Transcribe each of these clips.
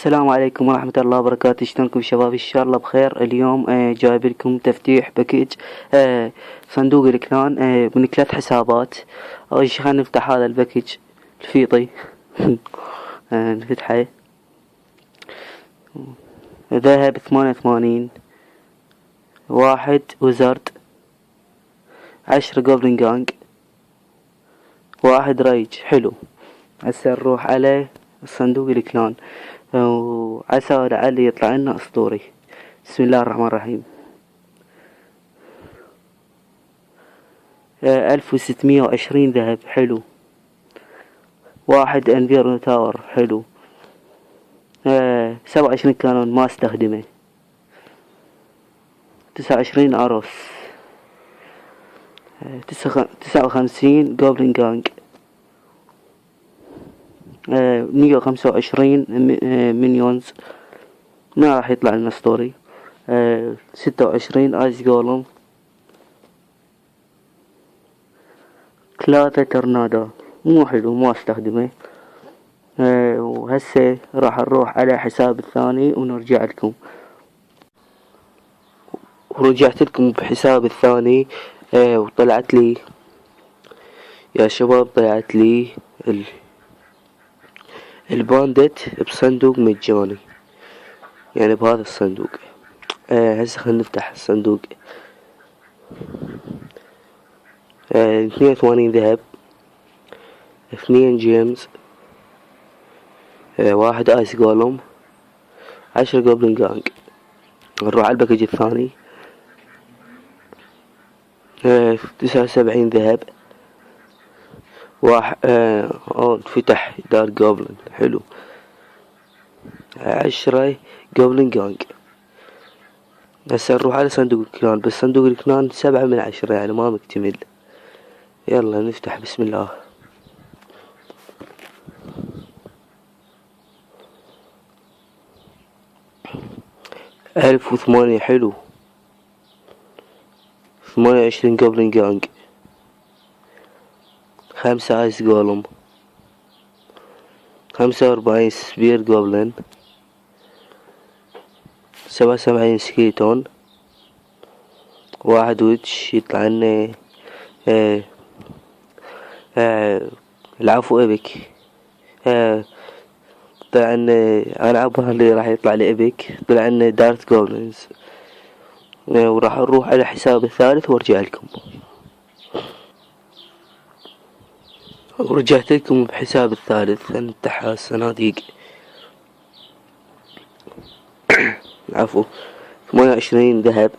السلام عليكم ورحمة الله وبركاته. شلونكم شباب؟ ان شاء الله بخير. اليوم جايب لكم تفتيح باكيج صندوق الكلان من 3 حسابات. اول شي خلينا نفتح هذا الباكيج الفيطي. نفتحه. ذهب 88، 1 وزرد، 10 جوبلين جانج، 1 ريج. حلو. هسه نروح على صندوق الكلان وعسى ولعل يطلع لنا اسطوري. بسم الله الرحمن الرحيم. 1620 ذهب. حلو. 1 انفيرو تاور. حلو. 27 كانون ما استخدمه. 29 اروس. 59 جوبلين جانج. 125 مينيونز. ما راح يطلع لنا ستوري. 26 ايس جولم. 3 تورنادو مو حلو ما استخدمه. وهسه راح نروح على حساب الثاني ونرجع لكم. ورجعت لكم بحساب الثاني. وطلعت لي يا شباب، طلعت لي الباندت بصندوق مجاني، يعني بهذا الصندوق. هسه خلينا نفتح الصندوق. 82 ذهب، 2 جيمز، 1 ايس جولم، 10 جوبلين جانج. نروح على الباكج الثاني. 79 ذهب، انفتح دار جوبلين. حلو. 10 جوبلين جانج. هسه نروح على صندوق الكلان. بس صندوق الكلان 7 من 10 يعني ما مكتمل. يلا نفتح. بسم الله. ألف وثمانية. حلو. 28 جوبلين جانج، 5 ايس جولم، 45 سبير جوبلين، 77 سكيتون، 1 ويتش. يطلع لنا العفو ايبك. طلع لنا، انا عبها اللي راح يطلع لي ايبك. طلع لنا دارت جوبلينز. وراح نروح على حساب الثالث وارجع لكم. ورجعت لكم بحساب الثالث. نفتح الصناديق. العفو. 28 ذهب،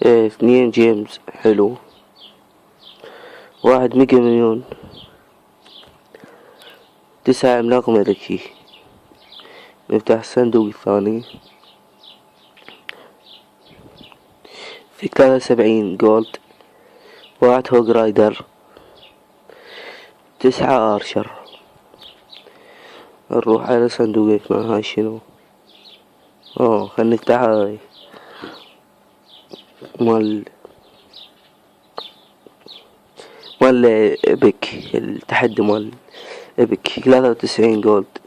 2 جيمز. حلو. 1 ميجا مليون، 9 عملاق ملكي. نفتح الصندوق الثاني. في 73 جولد، 1 هوج رايدر، 9 ارشر. نروح على صندوق هاي شنو. خلنا نفتح هاي مال ايبك، التحدي مال ايبك. 93 جولد،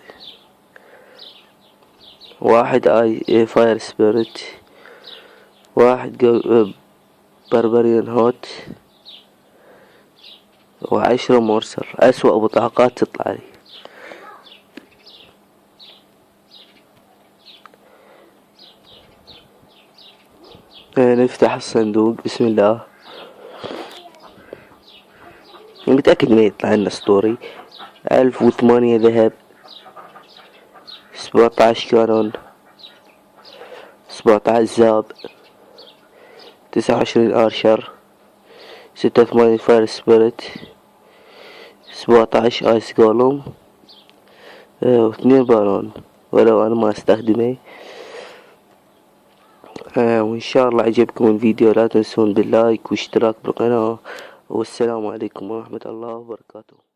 1 اي فاير سبيريت، 1 بربريان هوت، و10 مورسر. اسوأ بطاقات تطلع لي. نفتح الصندوق. بسم الله. متأكد ما يطلع لنا ستوري. 1008 ذهب، 17 كانون، 17 زاب، 29 ارشر، 86 فاير سبيريت، 17 ايس جولم، و2 بارون ولو انا ما استخدمه. وان شاء الله عجبكم الفيديو. لا تنسون باللايك واشتراك بالقناة. والسلام عليكم ورحمة الله وبركاته.